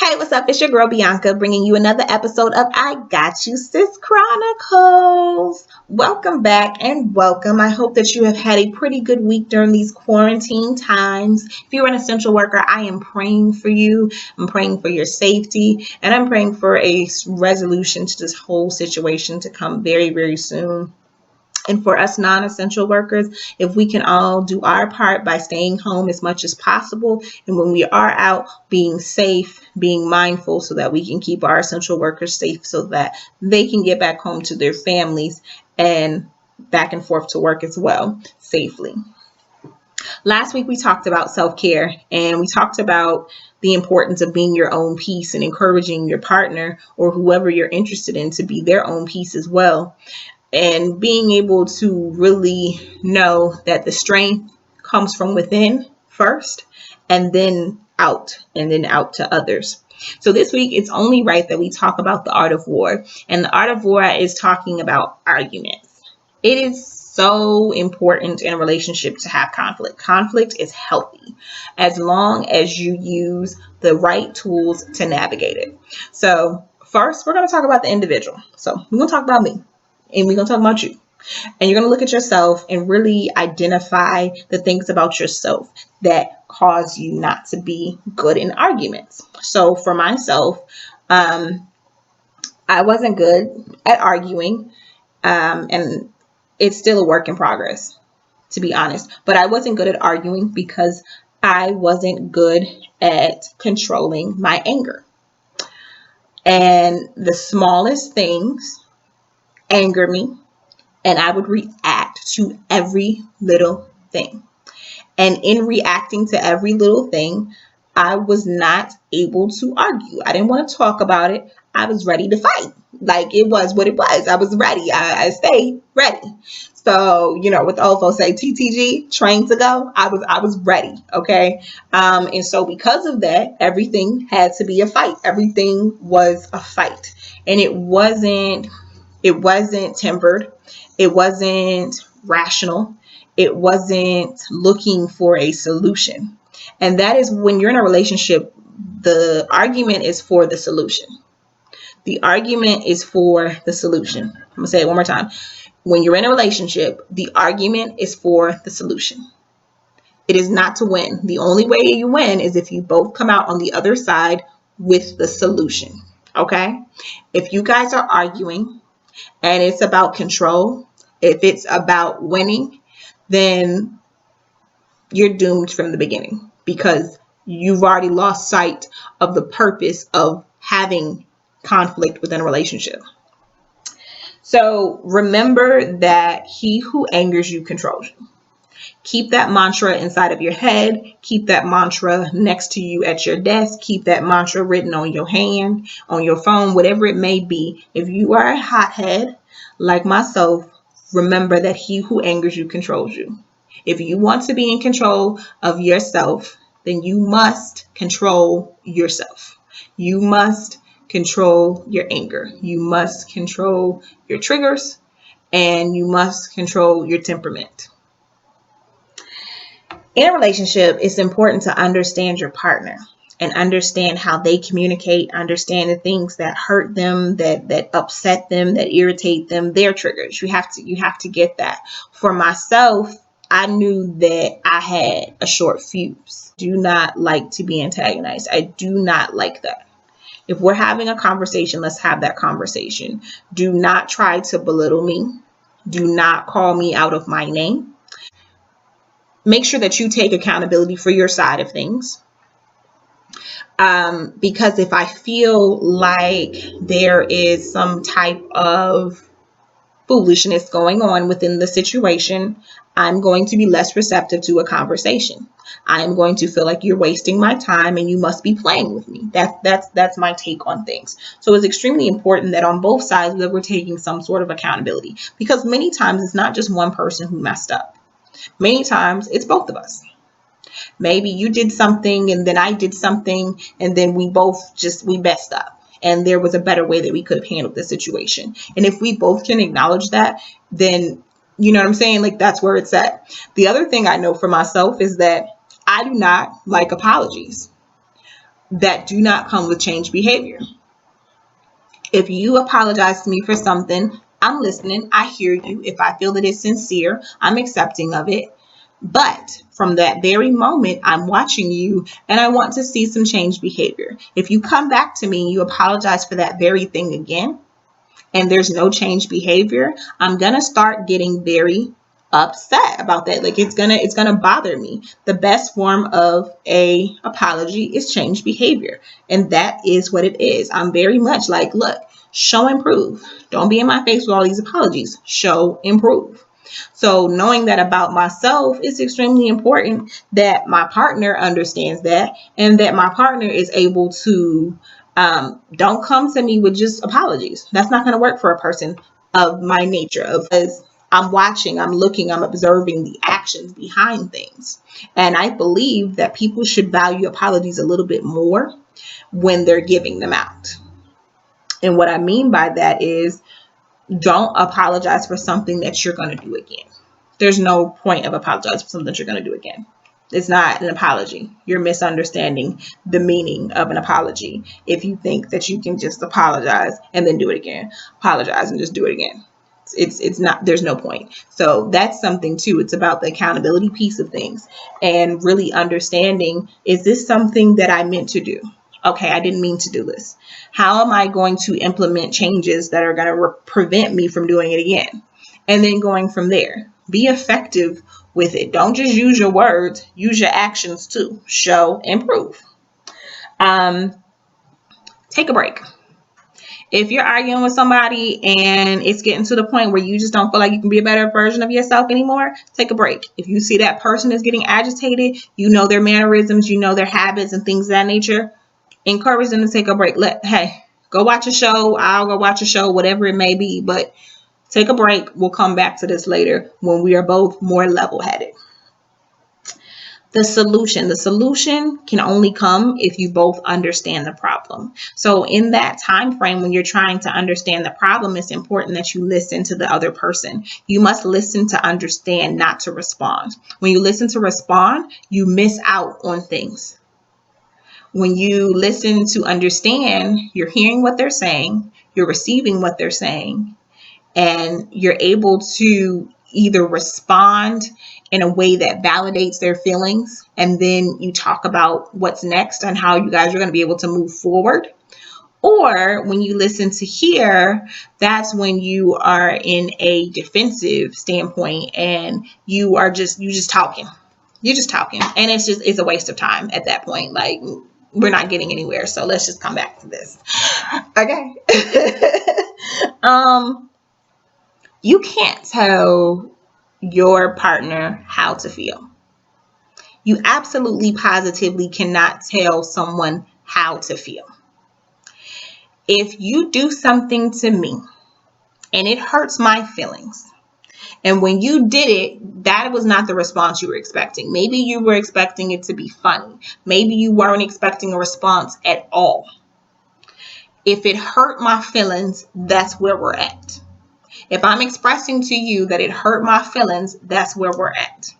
Hey, what's up? It's your girl Bianca bringing you another episode of I Got You Sis Chronicles. Welcome back and welcome. I hope that you have had a pretty good week during these quarantine times. If you're an essential worker, I am praying for you. I'm praying for your safety, and I'm praying for a resolution to this whole situation to come very, very soon. And for us non-essential workers, if we can all do our part by staying home as much as possible, and when we are out, being safe, being mindful so that we can keep our essential workers safe so that they can get back home to their families and back and forth to work as well safely. Last week we talked about self-care, and we talked about the importance of being your own peace and encouraging your partner or whoever you're interested in to be their own peace as well, and being able to really know that the strength comes from within first and then out to others. So this week it's only right that we talk about the art of war, and the art of war is talking about arguments. It is so important in a relationship to have conflict. Conflict is healthy as long as you use the right tools to navigate it. So first we're going to talk about the individual. So we're going to talk about me, and we're going to talk about you. And you're going to look at yourself and really identify the things about yourself that cause you not to be good in arguments. So for myself, I wasn't good at arguing, and it's still a work in progress, to be honest. But I wasn't good at arguing because I wasn't good at controlling my anger. And the smallest things anger me, and I would react to every little thing. And in reacting to every little thing, I was not able to argue. I didn't want to talk about it. I was ready to fight. Like, it was what it was. I was ready. I stayed ready. So, what the old folks say, TTG, trained to go. I was ready. Okay. And so because of that, everything had to be a fight. Everything was a fight. And it wasn't tempered. It wasn't rational. It wasn't looking for a solution. And that is when you're in a relationship, the argument is for the solution. The argument is for the solution. I'm going to say it one more time. When you're in a relationship, the argument is for the solution. It is not to win. The only way you win is if you both come out on the other side with the solution. Okay? If you guys are arguing and it's about control, if it's about winning, then you're doomed from the beginning because you've already lost sight of the purpose of having conflict within a relationship. So remember that he who angers you controls you. Keep that mantra inside of your head. Keep that mantra next to you at your desk. Keep that mantra written on your hand, on your phone, whatever it may be. If you are a hothead like myself, remember that he who angers you controls you. If you want to be in control of yourself, then you must control yourself. You must control your anger. You must control your triggers, and you must control your temperament. In a relationship, it's important to understand your partner and understand how they communicate, understand the things that hurt them, that upset them, that irritate them, their triggers. You have to get that. For myself, I knew that I had a short fuse. Do not like to be antagonized. I do not like that. If we're having a conversation, let's have that conversation. Do not try to belittle me. Do not call me out of my name. Make sure that you take accountability for your side of things. Because if I feel like there is some type of foolishness going on within the situation, I'm going to be less receptive to a conversation. I am going to feel like you're wasting my time and you must be playing with me. That's my take on things. So it's extremely important that on both sides that we're taking some sort of accountability, because many times it's not just one person who messed up. Many times it's both of us. Maybe you did something and then I did something, and then we messed up, and there was a better way that we could have handled the situation. And if we both can acknowledge that, then you know what I'm saying? Like, that's where it's at. The other thing I know for myself is that I do not like apologies. that do not come with change behavior. If you apologize to me for something, I'm listening. I hear you. If I feel that it's sincere, I'm accepting of it. But from that very moment, I'm watching you and I want to see some change behavior. If you come back to me and you apologize for that very thing again, and there's no change behavior, I'm gonna start getting very upset about that. Like it's gonna bother me. The best form of a apology is change behavior, and that is what it is. I'm very much like, look, show improve. Don't be in my face with all these apologies. Show improve. So knowing that about myself, it's extremely important that my partner understands that, and that my partner is able to don't come to me with just apologies. That's not going to work for a person of my nature, because I'm watching, I'm looking, I'm observing the actions behind things. And I believe that people should value apologies a little bit more when they're giving them out. And what I mean by that is, don't apologize for something that you're going to do again. There's no point of apologizing for something that you're going to do again. It's not an apology. You're misunderstanding the meaning of an apology if you think that you can just apologize and then do it again. Apologize and just do it again. It's not, there's no point. So that's something too. It's about the accountability piece of things and really understanding, is this something that I meant to do? Okay, I didn't mean to do this. How am I going to implement changes that are going to prevent me from doing it again? And then going from there. Be effective with it. Don't just use your words, use your actions too. Show, improve. Take a break. If you're arguing with somebody and it's getting to the point where you just don't feel like you can be a better version of yourself anymore, take a break. If you see that person is getting agitated, you know their mannerisms, you know their habits and things of that nature, encourage them to take a break. Hey, go watch a show. I'll go watch a show, whatever it may be, but take a break. We'll come back to this later when we are both more level-headed. The solution can only come if you both understand the problem. So in that time frame, when you're trying to understand the problem, it's important that you listen to the other person. You must listen to understand, not to respond. When you listen to respond, you miss out on things. When you listen to understand, you're hearing what they're saying, you're receiving what they're saying, and you're able to either respond in a way that validates their feelings, and then you talk about what's next and how you guys are going to be able to move forward. Or when you listen to hear, that's when you are in a defensive standpoint and you just talking. You're just talking, and it's a waste of time at that point. Like, we're not getting anywhere, so let's just come back to this. Okay. You can't tell your partner how to feel. You absolutely positively cannot tell someone how to feel. If you do something to me and it hurts my feelings, and when you did it, that was not the response you were expecting. Maybe you were expecting it to be funny. Maybe you weren't expecting a response at all. If it hurt my feelings, that's where we're at. If I'm expressing to you that it hurt my feelings, that's where we're at.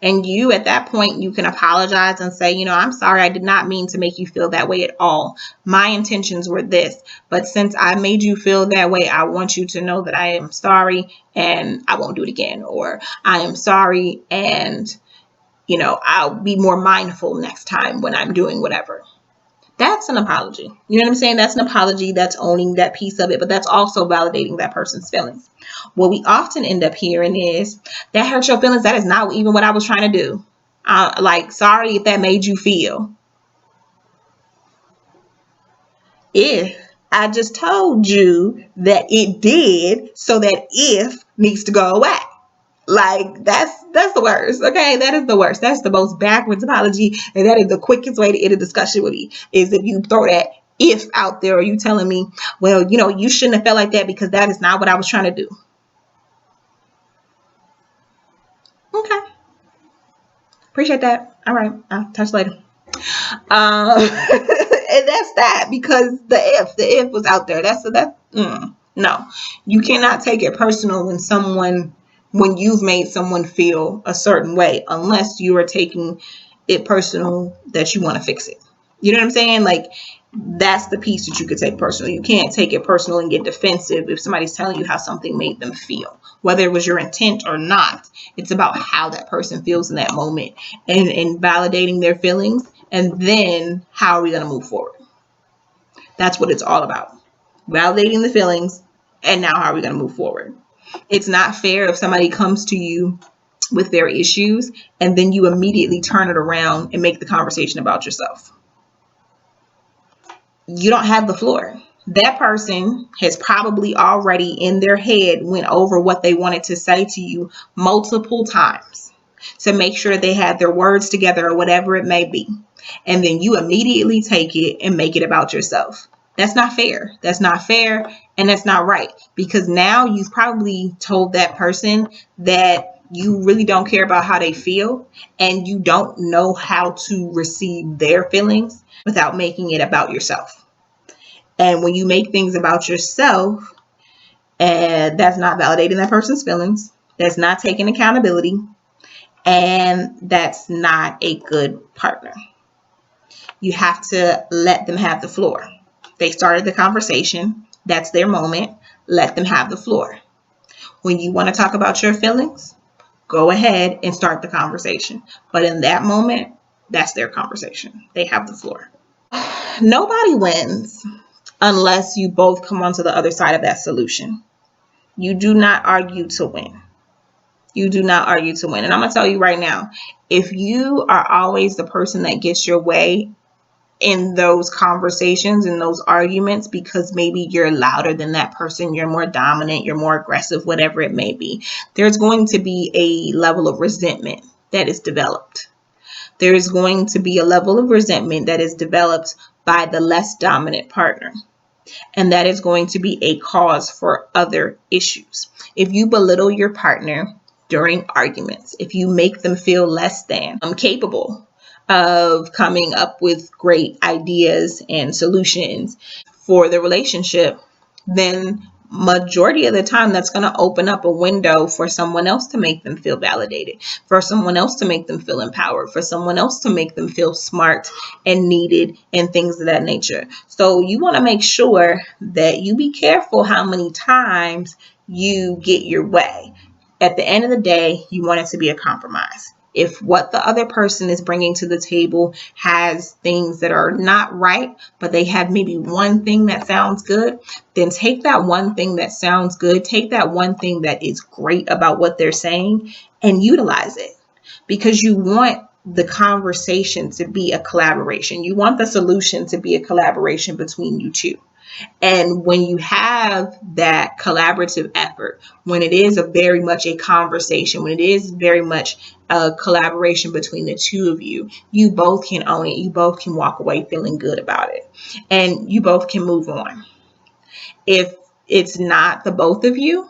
And you, at that point, you can apologize and say, I'm sorry, I did not mean to make you feel that way at all. My intentions were this, but since I made you feel that way, I want you to know that I am sorry and I won't do it again. Or I am sorry and, I'll be more mindful next time when I'm doing whatever. That's an apology. You know what I'm saying? That's an apology. That's owning that piece of it, but that's also validating that person's feelings. What we often end up hearing is, that hurt your feelings. That is not even what I was trying to do. Sorry if that made you feel. If I just told you that it did, so that if needs to go away. Like, that's the worst. Okay, that is the worst. That's the most backwards apology, and that is the quickest way to end a discussion with me, is if you throw that if out there, or you telling me, well, you shouldn't have felt like that because that is not what I was trying to do. Okay, appreciate that. All right, I'll touch later. And that's that, because the if was out there. No, you cannot take it personal when you've made someone feel a certain way, unless you are taking it personal that you want to fix it. You know what I'm saying? Like, that's the piece that you could take personal. You can't take it personal and get defensive if somebody's telling you how something made them feel, whether it was your intent or not. It's about how that person feels in that moment, and validating their feelings. And then how are we going to move forward? That's what it's all about. Validating the feelings. And now how are we going to move forward? It's not fair if somebody comes to you with their issues and then you immediately turn it around and make the conversation about yourself. You don't have the floor. That person has probably already in their head went over what they wanted to say to you multiple times to make sure they had their words together or whatever it may be. And then you immediately take it and make it about yourself. That's not fair. That's not fair. And that's not right, because now you've probably told that person that you really don't care about how they feel and you don't know how to receive their feelings without making it about yourself. And when you make things about yourself, and that's not validating that person's feelings, that's not taking accountability, and that's not a good partner. You have to let them have the floor. They started the conversation. That's their moment. Let them have the floor. When you want to talk about your feelings, go ahead and start the conversation. But in that moment, that's their conversation. They have the floor. Nobody wins unless you both come onto the other side of that solution. You do not argue to win. You do not argue to win. And I'm going to tell you right now, if you are always the person that gets your way in those conversations, in those arguments, because maybe you're louder than that person, you're more dominant, you're more aggressive, whatever it may be, there's going to be a level of resentment that is developed. There is going to be a level of resentment that is developed by the less dominant partner. And that is going to be a cause for other issues. If you belittle your partner during arguments, if you make them feel less than capable of coming up with great ideas and solutions for the relationship, then majority of the time that's going to open up a window for someone else to make them feel validated, for someone else to make them feel empowered, for someone else to make them feel smart and needed and things of that nature. So you want to make sure that you be careful how many times you get your way. At the end of the day, you want it to be a compromise. If what the other person is bringing to the table has things that are not right, but they have maybe one thing that sounds good, then take that one thing that sounds good, take that one thing that is great about what they're saying and utilize it, because you want the conversation to be a collaboration. You want the solution to be a collaboration between you two. And when you have that collaborative effort, when it is a very much a conversation, when it is very much a collaboration between the two of you, you both can own it. You both can walk away feeling good about it. And you both can move on. If it's not the both of you,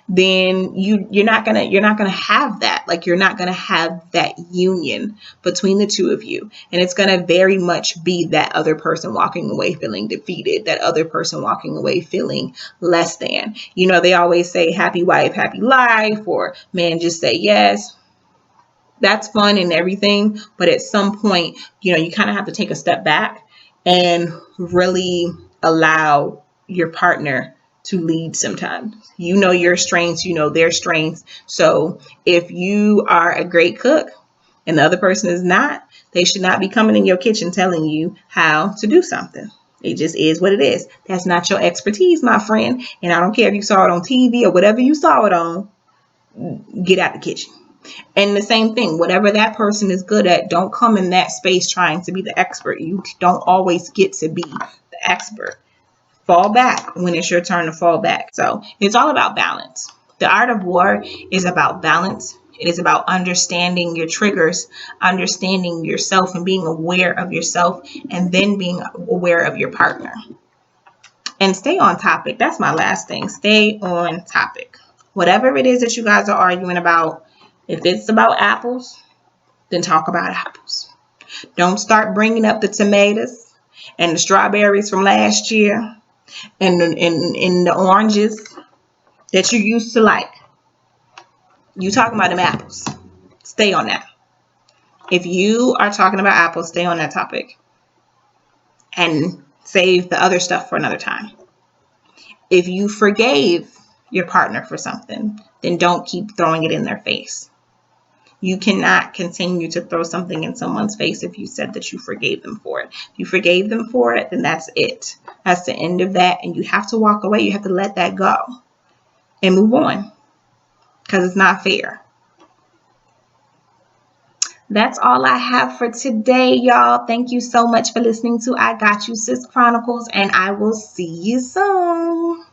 then you're not gonna have that. Like, you're not gonna have that union between the two of you, and it's gonna very much be that other person walking away feeling defeated, that other person walking away feeling less than. You know, they always say happy wife, happy life, or man, just say yes. That's fun and everything, but at some point, you know, you kind of have to take a step back and really allow your partner to lead sometimes. You know your strengths, you know their strengths. So if you are a great cook and the other person is not, they should not be coming in your kitchen telling you how to do something. It just is what it is. That's not your expertise, my friend. And I don't care if you saw it on TV or whatever you saw it on, get out the kitchen. And the same thing, whatever that person is good at, don't come in that space trying to be the expert. You don't always get to be the expert. Fall back when it's your turn to fall back. So it's all about balance. The art of war is about balance. It is about understanding your triggers, understanding yourself and being aware of yourself, and then being aware of your partner. And stay on topic. That's my last thing. Stay on topic. Whatever it is that you guys are arguing about, if it's about apples, then talk about apples. Don't start bringing up the tomatoes and the strawberries from last year and the oranges that you used to like. You talking about them apples. Stay on that. If you are talking about apples, stay on that topic. and save the other stuff for another time. If you forgave your partner for something, then don't keep throwing it in their face. You cannot continue to throw something in someone's face if you said that you forgave them for it. If you forgave them for it, then that's it. That's the end of that. And you have to walk away. You have to let that go and move on, because it's not fair. That's all I have for today, y'all. Thank you so much for listening to I Got You Sis Chronicles, and I will see you soon.